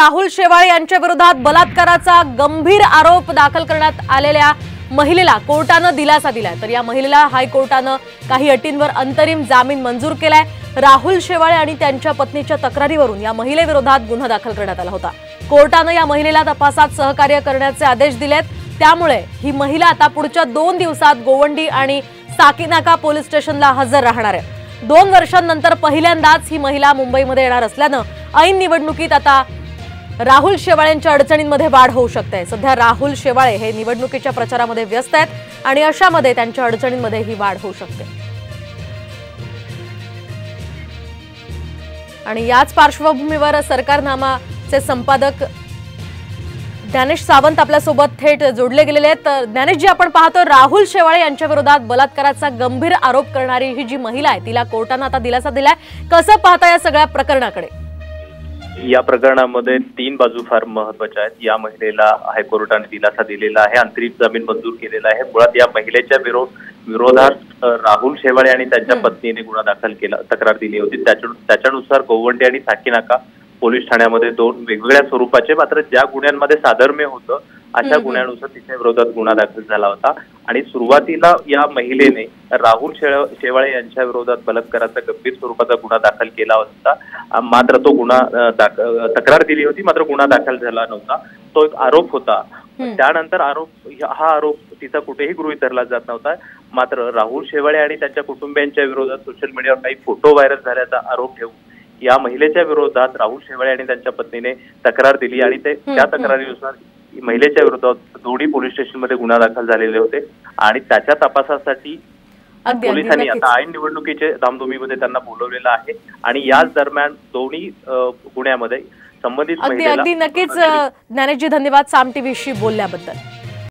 राहुल शेवाळे यांच्या विरोधात बलात्काराचा गंभीर आरोप दाखल करण्यात आलेल्या महिलेला कोर्टाने दिलासा दिलाय। तर या महिलेला हायकोर्टाने काही अटींवर अंतरिम जामीन मंजूर केलाय। राहुल शेवाळे आणि त्यांच्या पत्नीच्या तक्रारीवरून या महिलेविरोधात गुन्हा दाखल करण्यात आला होता। कोर्टाने या महिलेला तपासात सहकार्य करण्याचे आदेश दिलेत। त्यामुळे ही महिला आता पुढच्या 2 दिवसात गोवंडी आणि साकीनाका पोलीस स्टेशनला हजर राहणार आहे। 2 वर्षांनंतर पहिल्यांदाच ही महिला मुंबईमध्ये येणार असल्याने ऐन निवडणुकीत आता राहुल शेवाळेंच्या अडचणींमध्ये वाढ होऊ शकते। सध्या राहुल शेवाळे हे निवडणुकीच्या प्रचारामध्ये व्यस्त आहेत आणि अशामध्ये त्यांच्या अडचणींमध्ये ही वाढ होऊ शकते। आणि याच पार्श्वभूमीवर सरकारनामाचे संपादक ज्ञानेश सावंत आपल्या सोबत थेट जोडले गेलेले आहेत। ज्ञानेश जी, आपण पाहतो राहुल शेवाळे यांच्या विरोधात बलात्काराचा गंभीर आरोप करणारी ही जी महिला आहे तिला कोर्टाने आता दिलासा दिलाय। कसं पाहता या सगळ्या प्रकरणाकडे? या प्रकरणामध्ये 3 बाजू फार महत्त्वाच्या आहेत। या महिलेला हायकोर्टाने दिलासा दिलेला आहे, अंतरिम जामीन मंजूर केलेला आहे। मुळात या महिलेच्या विरोधात राहुल शेवाळे आणि त्यांच्या पत्नीने गुन्हा दाखल केला, तक्रार दिली होती। त्याच्यानुसार गोवंडी आणि साकीनाका पोलीस ठाण्यामध्ये 2 वेगवेगळ्या स्वरूपाचे, मात्र ज्या गुन्ह्यांमध्ये साधर्म्य होतं अशा गुन्ह्यानुसार तिच्या विरोधात गुन्हा दाखल झाला होता। आणि सुरुवातीला या महिलेने राहुल शेवाळे यांच्या विरोधात बलात्काराचा गंभीर स्वरूपाचा गुन्हा दाखल केला होता। मात्र तो गुन्हा तक्रार दिली होती, मात्र गुन्हा दाखल झाला नव्हता। तो एक आरोप होता। त्यानंतर हा आरोप तिचा कुठेही गृहीत धरला जात नव्हता। मात्र राहुल शेवाळे आणि त्यांच्या कुटुंबियांच्या विरोधात सोशल मीडियावर काही फोटो व्हायरल झाल्याचा आरोप ठेवून या महिलेच्या विरोधात राहुल शेवाळे आणि त्यांच्या पत्नीने तक्रार दिली आणि त्या तक्रारीनुसार महिलेच्या विरोधात दोडी पोलीस स्टेशनमध्ये गुन्हा दाखल झालेले होते। आणि त्याच्या तपासासाठी पोलिसांनी आता ऐन निवडणुकीचे धामधुमीमध्ये त्यांना बोलवलेलं आहे। आणि याच दरम्यान दोन्ही गुन्ह्यामध्ये संबंधित अगदी नक्कीच ज्ञानेशजी, धन्यवाद साम टीव्हीशी बोलल्याबद्दल।